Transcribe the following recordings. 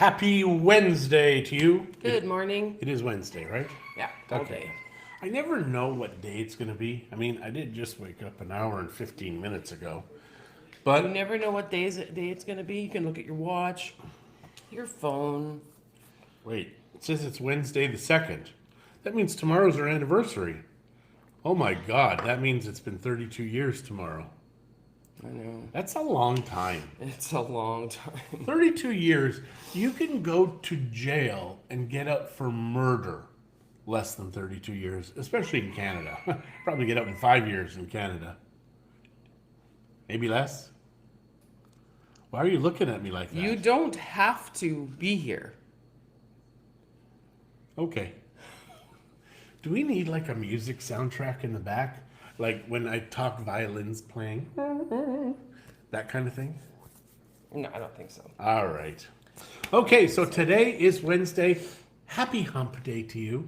Happy Wednesday to you. Good morning. It is Wednesday, right? Yeah, all day. I never know what day it's going to be. I mean, I did just wake up an hour and 15 minutes ago. You But never know what day it's going to be. You can look at your watch, your phone. wait, it says it's Wednesday the 2nd. That means tomorrow's our anniversary. Oh my God, that means it's been 32 years tomorrow. I know. That's a long time. It's a long time. 32 years, you can go to jail and get out for murder less than 32 years, especially in Canada. Probably get out in 5 years in Canada. Maybe less. Why are you looking at me like that? You don't have to be here. Okay. Do we need like a music soundtrack in the back? Like when I talk violins playing? That kind of thing? No, I don't think so. All right. Okay, so today is Wednesday. Happy Hump Day to you.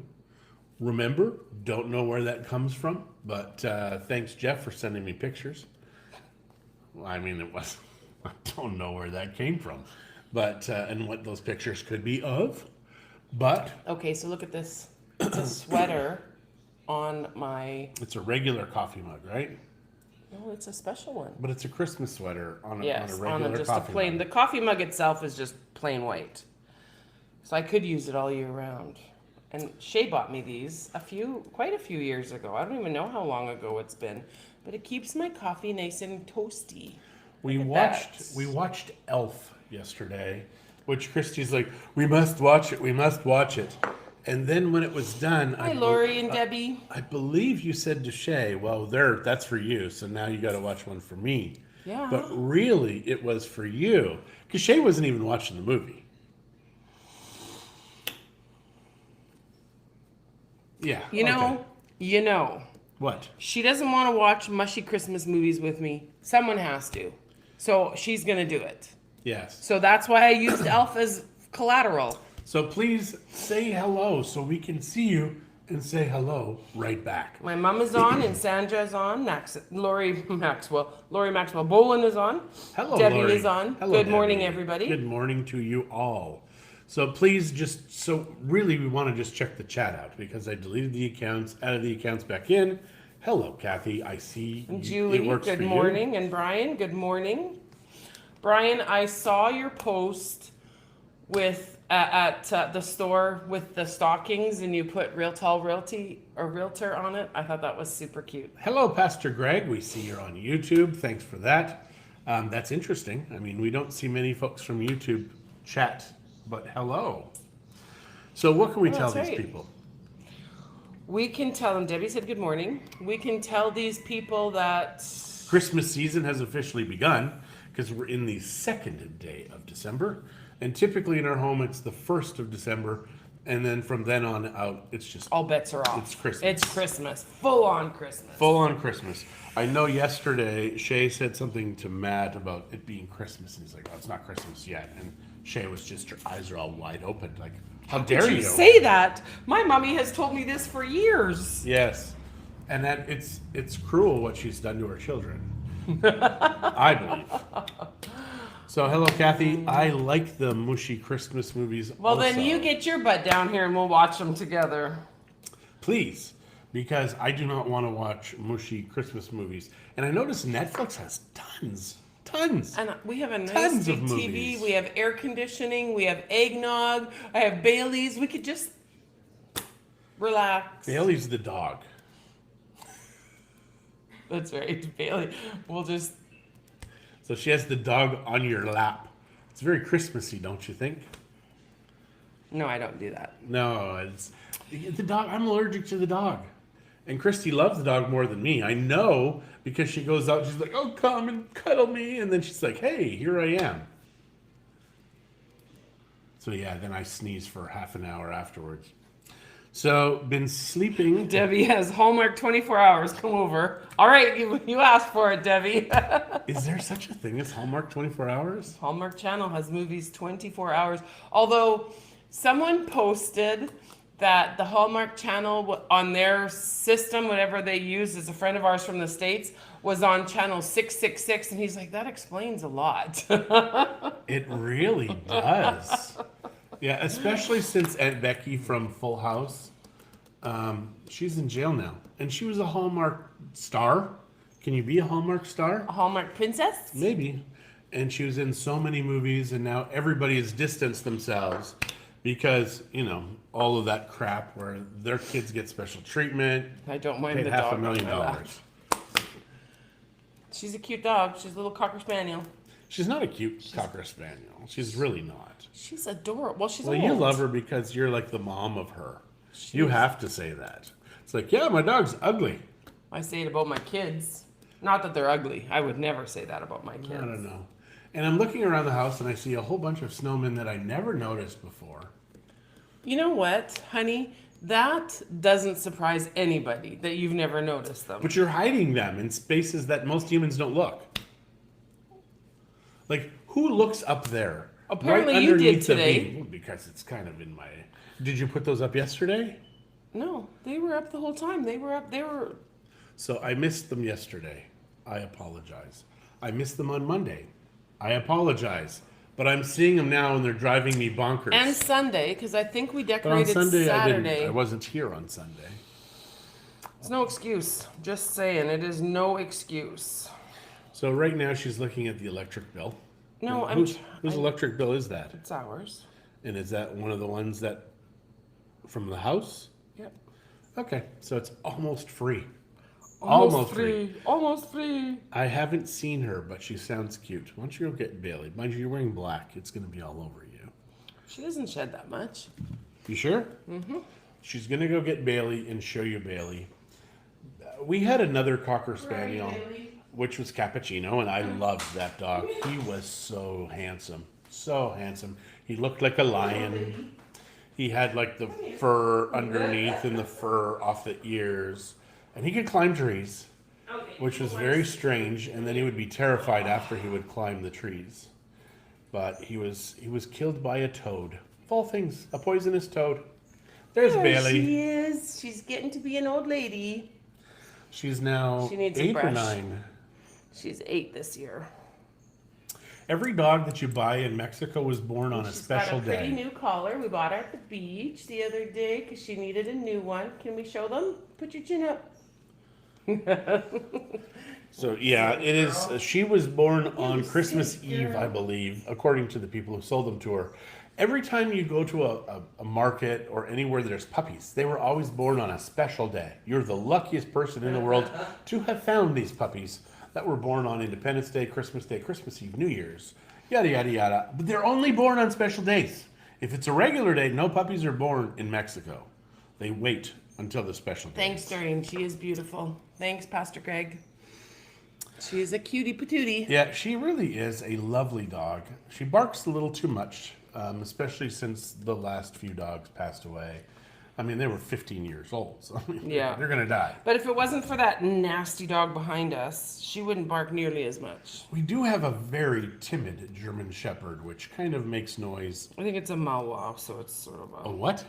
Remember, don't know where that comes from, but thanks, Jeff, for sending me pictures. Well, I mean, I don't know where that came from, but and what those pictures could be of. But Okay, so look at this. It's a sweater on my. it's a regular coffee mug, right? No, it's a special one. But it's a Christmas sweater on a Yes, regular just a coffee plain. mug. The coffee mug itself is just plain white, so I could use it all year round. And Shay bought me these quite a few years ago. I don't even know how long ago it's been, but it keeps my coffee nice and toasty. We Look at watched that. we watched Elf yesterday, which Christie's like, we must watch it, we must watch it. And then when it was done, Hi, Lori and Debbie. I believe you said to Shay, well, that's for you, so now you got to watch one for me. Yeah. But really, it was for you, because Shay wasn't even watching the movie. Yeah. You know, What? she doesn't want to watch mushy Christmas movies with me. Someone has to. So she's going to do it. Yes. So that's why I used Elf as collateral. So please say hello so we can see you and say hello right back. My mom is on and Sandra is on. Lori Maxwell Bolin is on. Hello, Debbie Lori. is on. Hello, Good morning, Debbie. everybody. Good morning to you all. So please really we want to just check the chat out because I deleted the accounts, added the accounts back in. Hello, Kathy. I see Julie, it works good for you. morning. And Brian, good morning. Brian, I saw your post with at the store with the stockings and you put realtor on it. I thought that was super cute. Hello, Pastor Greg. We see you're on YouTube. Thanks for that. That's interesting. I mean, we don't see many folks from YouTube chat, but hello. So what can we tell that's these right. people? We can tell them, Debbie said good morning. We can tell these people that Christmas season has officially begun because we're in the second day of December. And typically in our home, it's the 1st of December. And then from then on out, it's just all bets are off. It's Christmas. It's Christmas. Full on Christmas. full on Christmas. I know yesterday Shay said something to Matt about it being Christmas. And he's like, oh, it's not Christmas yet. And Shay was just, her eyes are all wide open. Like, how dare Did you? you say that? My mommy has told me this for years. Yes. And that it's cruel what she's done to her children. I believe. So hello, Kathy. I like the mushy Christmas movies. Well, also. then you get your butt down here and we'll watch them together. Please, because I do not want to watch mushy Christmas movies. And I notice Netflix has tons. And we have a nice Tons big of TV. movies. We have air conditioning. We have eggnog. I have Bailey's. We could just relax. Bailey's the dog. That's right, Bailey. We'll just. So she has the dog on your lap. It's very Christmassy, don't you think? No, I don't do that. No, it's the dog. I'm allergic to the dog. And Christy loves the dog more than me. I know because she goes out, she's like, oh, come and cuddle me. And then she's like, hey, here I am. So yeah, then I sneeze for half an hour afterwards. So, been sleeping. Debbie has Hallmark 24 hours. Come over. All right, you asked for it, Debbie. Is there such a thing as Hallmark 24 hours? Hallmark Channel has movies 24 hours. Although someone posted that the Hallmark Channel on their system, whatever they use, is a friend of ours from the States, was on channel 666, and he's like, that explains a lot. It really does. Yeah, especially since Aunt Becky from Full House, she's in jail now. And she was a Hallmark star. Can you be a Hallmark star? A Hallmark princess? Maybe. And she was in so many movies, and now everybody has distanced themselves because, all of that crap where their kids get special treatment. I don't mind Paid the half dog $1 million. on my lap. She's a cute dog. She's a little Cocker Spaniel. She's not a cute Cocker Spaniel. She's really not. She's adorable. Well, she's Well, old. you love her because you're like the mom of her. You have to say that. It's like, yeah, my dog's ugly. I say it about my kids. Not that they're ugly. I would never say that about my kids. I don't know. And I'm looking around the house and I see a whole bunch of snowmen that I never noticed before. You know what, honey? That doesn't surprise anybody that you've never noticed them. But you're hiding them in spaces that most humans don't look. Like, who looks up there? Apparently you did underneath the today. beam? Because it's kind of in my... Did you put those up yesterday? No, they were up the whole time. They were up. They were. So I missed them yesterday. I apologize. I missed them on Monday. I apologize. But I'm seeing them now and they're driving me bonkers. And Sunday, because I think we But on decorated Sunday, I Saturday. didn't. I wasn't here on Sunday. It's no excuse. Just saying, it is no excuse. So right now she's looking at the electric bill. No, Whose electric bill is that? It's ours. And is that one of the ones that from the house? Yep. Okay, so it's almost free. Almost free. I haven't seen her, but she sounds cute. Why don't you go get Bailey? Mind you, you're wearing black. It's going to be all over you. She doesn't shed that much. You sure? Mm-hmm. She's going to go get Bailey and show you Bailey. We had another Cocker Spaniel, which was Cappuccino, and I loved that dog. He was so handsome. So handsome. He looked like a lion. He had like the fur underneath and the fur off the ears. And he could climb trees, which was very strange. And then he would be terrified after he would climb the trees. But he was killed by a toad. Of all things, a poisonous toad. There's Bailey. She is. She's getting to be an old lady. She's now She needs a 8 or brush. 9. She's 8 this year. Every dog that you buy in Mexico was born on a special She's got a pretty day. new collar. We bought her at the beach the other day because she needed a new one. Can we show them? Put your chin up. So yeah, it is. She was born on Christmas Eve, I believe, according to the people who sold them to her. Every time you go to a market or anywhere there's puppies, they were always born on a special day. You're the luckiest person in the world to have found these puppies that were born on Independence Day, Christmas Eve, New Year's, yada, yada, yada. But they're only born on special days. If it's a regular day, no puppies are born in Mexico. They wait until the special day. Thanks, Doreen. She is beautiful. Thanks, Pastor Greg. She is a cutie patootie. Yeah, she really is a lovely dog. She barks a little too much, especially since the last few dogs passed away. I mean, they were 15 years old, so Yeah. they're going to die. But if it wasn't for that nasty dog behind us, she wouldn't bark nearly as much. We do have a very timid German Shepherd, which kind of makes noise. I think it's a Malwa, so it's sort of A a... what?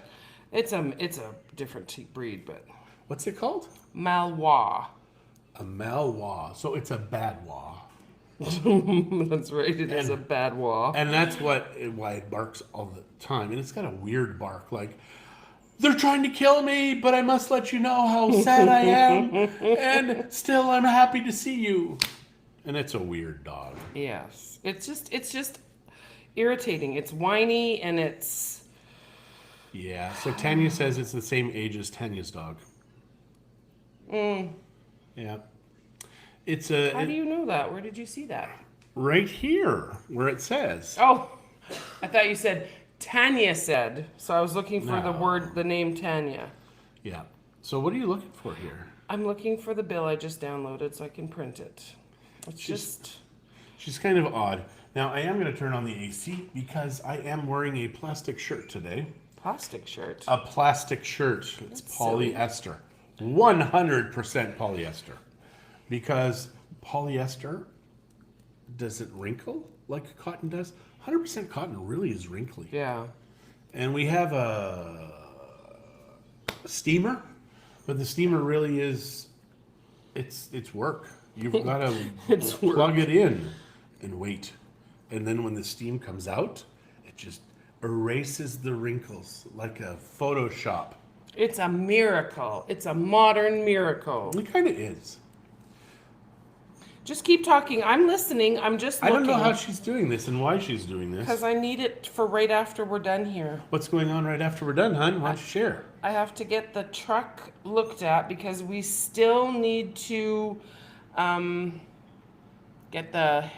It's a different breed, but... What's it called? Malwa. A Malwa. So it's a Badwa. That's right, it is a bad wa. And that's why it barks all the time. And it's got a weird bark, like, they're trying to kill me, but I must let you know how sad I am. And still, I'm happy to see you. And it's a weird dog. Yes. It's just irritating. It's whiny and it's... Yeah. So Tanya says it's the same age as Tanya's dog. Yeah. It's How do you know that? Where did you see that? right here where it says. Oh, I thought you said Tanya said. So I was looking for No. the name Tanya. Yeah. So what are you looking for here? I'm looking for the bill I just downloaded so I can print it. It's just... She's kind of odd. Now I am going to turn on the AC because I am wearing a plastic shirt today. Plastic shirt. A plastic shirt. It's That's silly. polyester. 100% polyester. Because polyester doesn't wrinkle like cotton does. 100% cotton really is wrinkly. Yeah. And we have a steamer, but the steamer really is, it's work. You've got to It's plug work. it in and wait. And then when the steam comes out, it just erases the wrinkles like a Photoshop. It's a miracle. It's a modern miracle. It kind of is. Just keep talking. I'm listening. I'm just I looking. don't know how she's doing this and why she's doing Because this. I need it for right after we're done here. What's going on right after we're done, hon? Why don't you share? I have to get the truck looked at because we still need to get the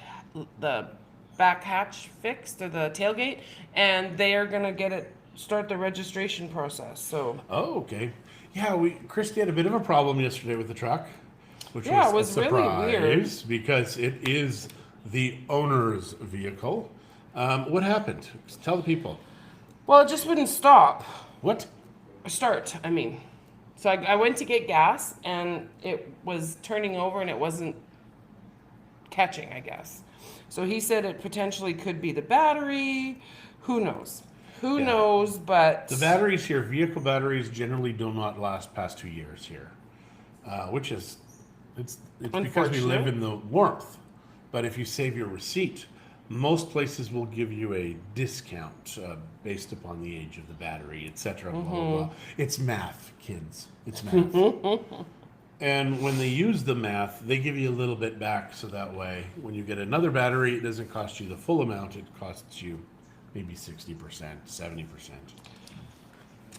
back hatch fixed or the tailgate, and they are gonna start the registration process. So Oh, okay. Yeah, Christie had a bit of a problem yesterday with the truck, which Yeah, was it a was really weird. surprise because it is the owner's vehicle. What happened? Tell the people. well, it just wouldn't stop. What? Start, I mean. So I went to get gas and it was turning over and it wasn't catching, I guess. So he said it potentially could be the battery. Who knows? Who Yeah. knows? But The batteries here, vehicle batteries, generally do not last past 2 years here, which is it's because we live Unfortunate. in the warmth. But if you save your receipt, most places will give you a discount based upon the age of the battery, etc. Blah, blah, blah. It's math, kids. It's math. And when they use the math, they give you a little bit back, so that way, when you get another battery, it doesn't cost you the full amount. It costs you maybe 60%, 70%.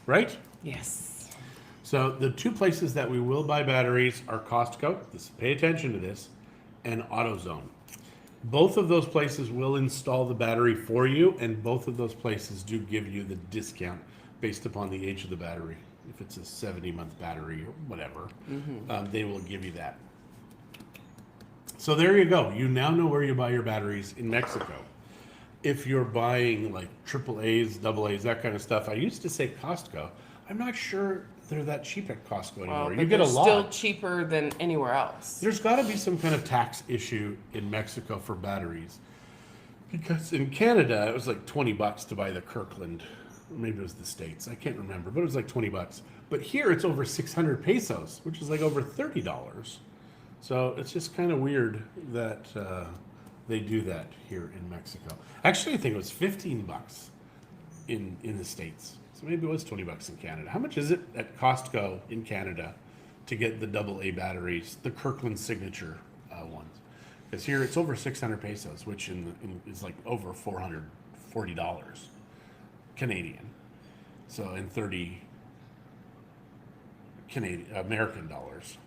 Right? yes. So the two places that we will buy batteries are Costco. Pay attention to this, and AutoZone. Both of those places will install the battery for you, and both of those places do give you the discount based upon the age of the battery. If it's a 70-month battery or whatever, they will give you that. So there you go. You now know where you buy your batteries in Mexico. If you're buying like triple A's, double A's, that kind of stuff, I used to say Costco. I'm not sure they're that cheap at Costco anymore. Well, You but get a they're lot. still cheaper than anywhere else. There's got to be some kind of tax issue in Mexico for batteries. Because in Canada, it was like $20 to buy the Kirkland. Maybe it was the States. I can't remember, but it was like $20. But here it's over 600 pesos, which is like over $30. So it's just kind of weird that they do that here in Mexico. Actually, I think it was $15 in the States. So maybe it was $20 in Canada. How much is it at Costco in Canada to get the double A batteries, the Kirkland Signature ones? Because here it's over 600 pesos, which is like over $440 Canadian. So in 30 American dollars.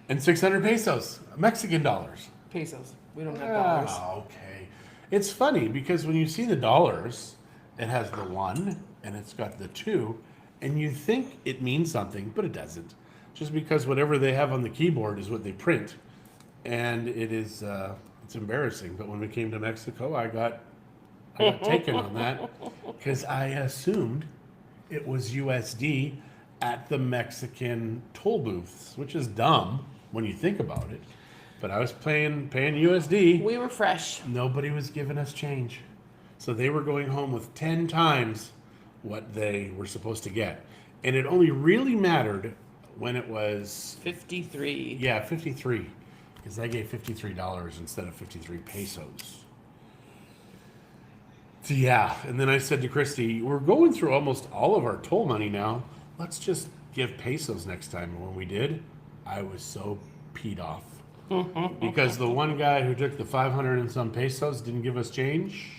And 600 pesos, Mexican dollars. Pesos. We don't have dollars. Ah, okay. It's funny because when you see the dollars, it has the 1 and it's got the 2, and you think it means something, but it doesn't. Just because whatever they have on the keyboard is what they print, and it's embarrassing. But when we came to Mexico, I got taken on that because I assumed it was USD at the Mexican toll booths, which is dumb when you think about it. But I was paying USD. We were fresh. Nobody was giving us change. So they were going home with 10 times what they were supposed to get. And it only really mattered when it was, 53. yeah, 53. Because I gave $53 instead of 53 pesos. So yeah, and then I said to Christy, we're going through almost all of our toll money now. Let's just give pesos next time. And when we did, I was so peed off. Because the one guy who took the 500 and some pesos didn't give us change.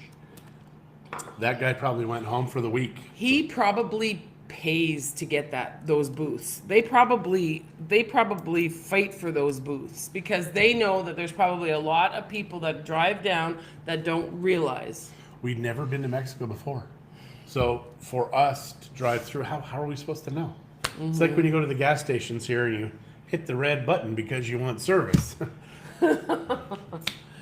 That guy probably went home for the week. He probably pays to get those booths. They probably fight for those booths because they know that there's probably a lot of people that drive down that don't realize. We'd never been to Mexico before. So for us to drive through, how are we supposed to know? It's like when you go to the gas stations here and you hit the red button because you want service.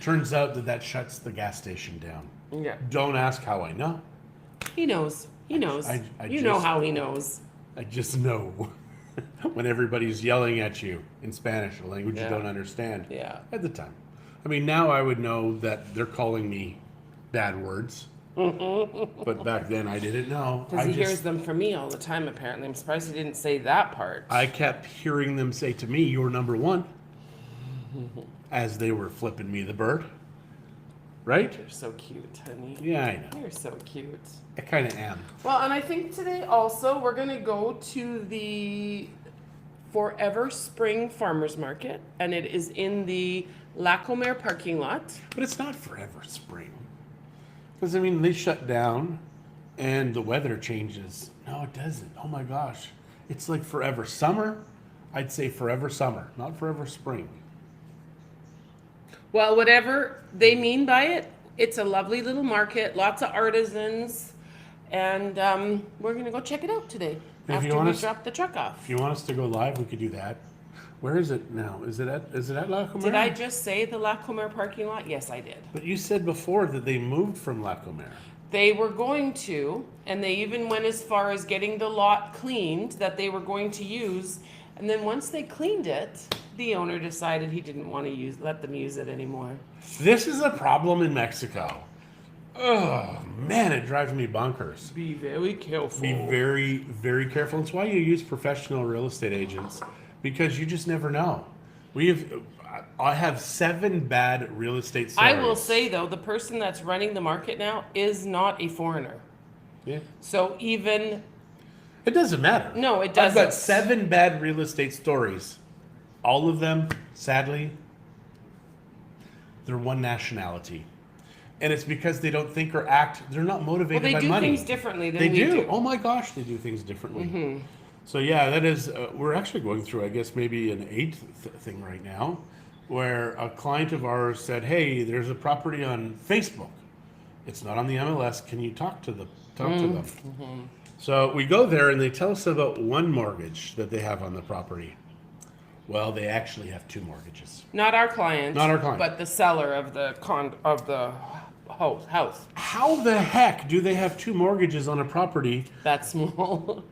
Turns out that shuts the gas station down. Yeah. Don't ask how I know. He knows. He knows. I You know just- how he knows. I just know when everybody's yelling at you in Spanish, a language Yeah. you don't understand. Yeah. At the time. I mean, now I would know that they're calling me bad words. But back then I didn't know. Because he hears them from me all the time, apparently. I'm surprised he didn't say that part. I kept hearing them say to me, "You're number one." as they were flipping me the bird. Right? You're so cute, honey. Yeah, I know. You're so cute. I kind of am. Well, and I think today also we're going to go to the Forever Spring Farmers Market, and it is in the Lac-Omer parking lot. But it's not forever spring. Because, I mean, they shut down and the weather changes. No, it doesn't. Oh my gosh. It's like forever summer. I'd say forever summer, not forever spring. Well, whatever they mean by it, it's a lovely little market, lots of artisans, and we're going to go check it out today And if you after want we us- drop the truck off. If you want us to go live, we could do that. Where is it now? Is it at Lac-Omer? Did I just say the Lac-Omer parking lot? Yes, I did. But you said before that they moved from Lac-Omer. They were going to, and they even went as far as getting the lot cleaned that they were going to use. And then once they cleaned it, the owner decided he didn't want to let them use it anymore. This is a problem in Mexico. Oh, man, it drives me bonkers. Be very careful. Be very, very careful. It's why you use professional real estate agents, because you just never know. I have 7 bad real estate stories. I will say though, the person that's running the market now is not a foreigner. Yeah. So even It doesn't matter. No, it I've got doesn't. 7 bad real estate stories. All of them, sadly, they're one nationality. And it's because they don't think or act, they're not motivated well, they by do money. things differently than They we do. do. Oh my gosh, they do things differently. Mm-hmm. So yeah, that is, we're actually going through, I guess, maybe an 8th thing right now, where a client of ours said, hey, there's a property on Facebook. It's not on the MLS. Can you talk to them? Mm-hmm. So we go there and they tell us about one mortgage that they have on the property. Well, they actually have 2 mortgages. Not our client. Not our client. But the seller of the house. How the heck do they have 2 mortgages on a property? That small.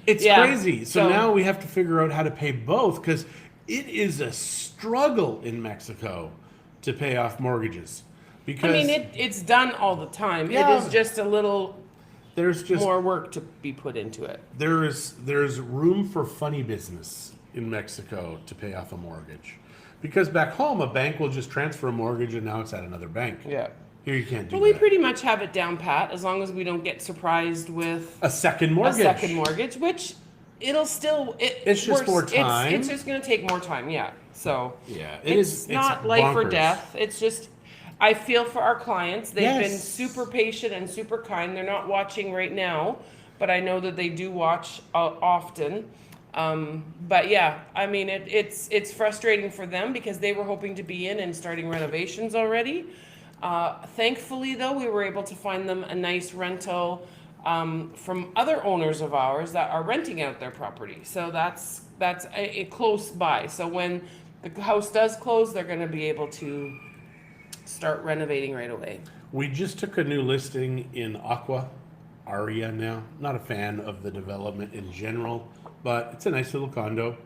It's Yeah, crazy. So now we have to figure out how to pay both, because it is a struggle in Mexico to pay off mortgages. Because I mean, it's done all the time. Yeah. It is just a little there's just more work to be put into it. there's room for funny business in Mexico to pay off a mortgage. Because back home, a bank will just transfer a mortgage and now it's at another bank. Yeah. Here you can't do But we that. pretty much have it down pat, as long as we don't get surprised with A second mortgage. a second mortgage, which it'll still It's just more time. It's just going to take more time, yeah. So Yeah, it's not life or bonkers. death. It's just I feel for our clients. They've been Yes. super patient and super kind. They're not watching right now, but I know that they do watch often. But yeah, I mean it's frustrating for them because they were hoping to be in and starting renovations already. Thankfully, though, we were able to find them a nice rental from other owners of ours that are renting out their property. So that's a close by. So when the house does close, they're going to be able to start renovating right away. We just took a new listing in Aria now. Not a fan of the development in general, but it's a nice little condo.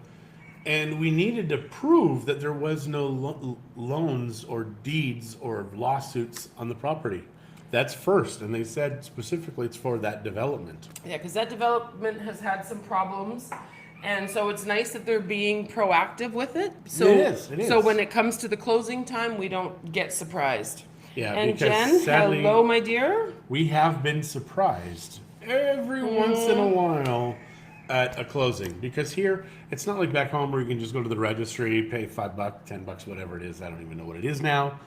And we needed to prove that there was no loans or deeds or lawsuits on the property. That's first, and they said specifically it's for that development. Yeah, because that development has had some problems, and so it's nice that they're being proactive with it. So, It is. So when it comes to the closing time, we don't get surprised. Yeah, And because Jen, sadly, hello, my dear. we have been surprised every once in a while at a closing, because here it's not like back home where you can just go to the registry, pay $5, $10, whatever it is. I don't even know what it is now.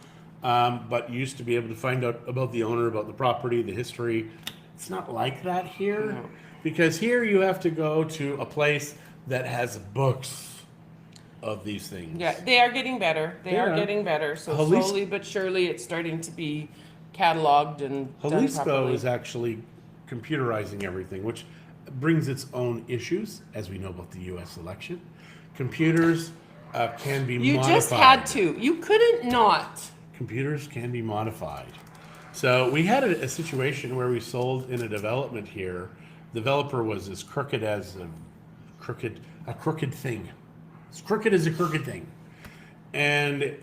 But you used to be able to find out about the owner, about the property, the history. It's not like that here, No. because here you have to go to a place that has books of these things. Yeah, they are getting better. They are Yeah. getting better. So Jalisco- slowly but surely, it's starting to be cataloged and done Jalisco properly. is actually computerizing everything, which brings its own issues, as we know about the U.S. election. Computers can be You modified. just had to. You couldn't not. Computers can be modified. So we had a situation where we sold in a development here. Developer was as crooked as a crooked thing. As crooked as a crooked thing. And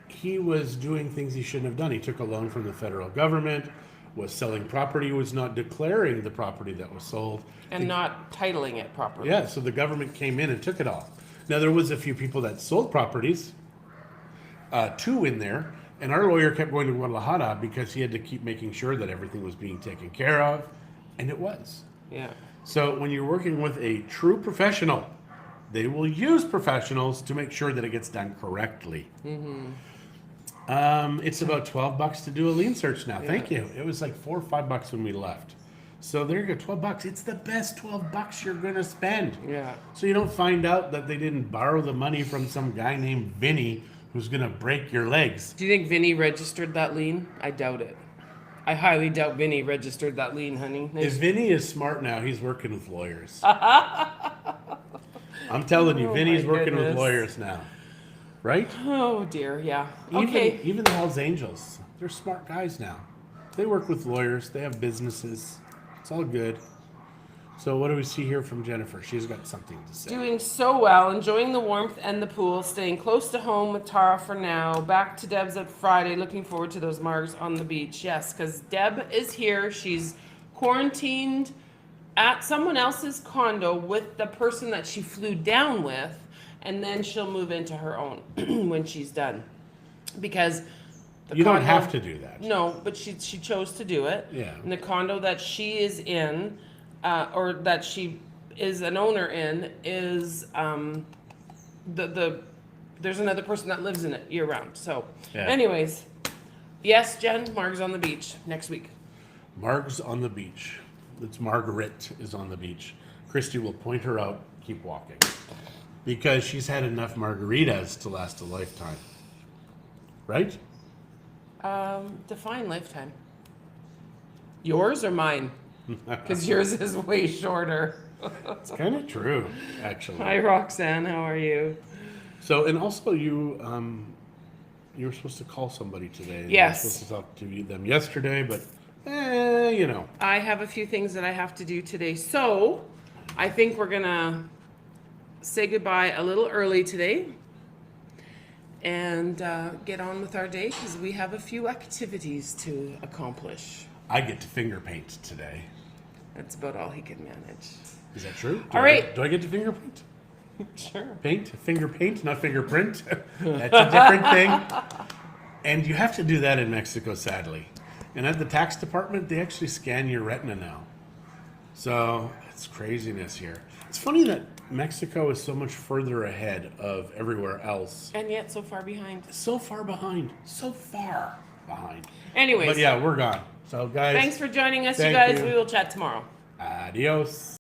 he was doing things he shouldn't have done. He took a loan from the federal government, was selling property, was not declaring the property that was sold. And not titling it properly. Yeah, so the government came in and took it all. Now, there was a few people that sold properties, two in there, and our lawyer kept going to Guadalajara because he had to keep making sure that everything was being taken care of, and it was. Yeah. So when you're working with a true professional, they will use professionals to make sure that it gets done correctly. It's about $12 to do a lien search now. Thank you. It was like $4 or $5 when we left. So there you go, $12. It's the best $12 you're gonna spend. Yeah. So you don't find out that they didn't borrow the money from some guy named Vinny who's gonna break your legs. Do you think Vinny registered that lien? I doubt it. I highly doubt Vinny registered that lien, honey. If Vinny is smart now, he's working with lawyers. I'm telling you, Oh Vinny's my working with goodness. lawyers now. Right? Oh dear, yeah. Okay. Even the Hells Angels, they're smart guys now. They work with lawyers. They have businesses. It's all good. So what do we see here from Jennifer? She's got something to say. Doing so well, enjoying the warmth and the pool, staying close to home with Tara for now. Back to Deb's at Friday. Looking forward to those margs on the beach. Yes, because Deb is here. She's quarantined at someone else's condo with the person that she flew down with, and then she'll move into her own when she's done. Because You don't have to do that. No, but she chose to do it. Yeah. And the condo that she is in, or that she is an owner in, is there's another person that lives in it year round. So, Yeah. anyways, yes, Jen, Marg's on the beach next week. Marg's on the beach. It's Margaret is on the beach. Christie will point her out, keep walking. Because she's had enough margaritas to last a lifetime. Right? Define lifetime. Yours or mine? Because yours is way shorter. It's kind of true, actually. Hi, Roxanne. How are you? So, and also you were supposed to call somebody today. Yes. You were supposed to talk to them yesterday, but, you know. I have a few things that I have to do today. So, I think we're going to say goodbye a little early today and get on with our day because we have a few activities to accomplish. I get to finger paint today. That's about all he can manage. Is that true? All right. Do I get to finger paint? Sure. Paint? Finger paint, not fingerprint. That's a different thing. And you have to do that in Mexico, sadly. And at the tax department, they actually scan your retina now. So it's craziness here. It's funny that Mexico is so much further ahead of everywhere else. And yet so far behind. So far behind. So far behind. Anyways. But yeah, we're gone. So guys. Thanks for joining us, you thank guys. you. We will chat tomorrow. Adios.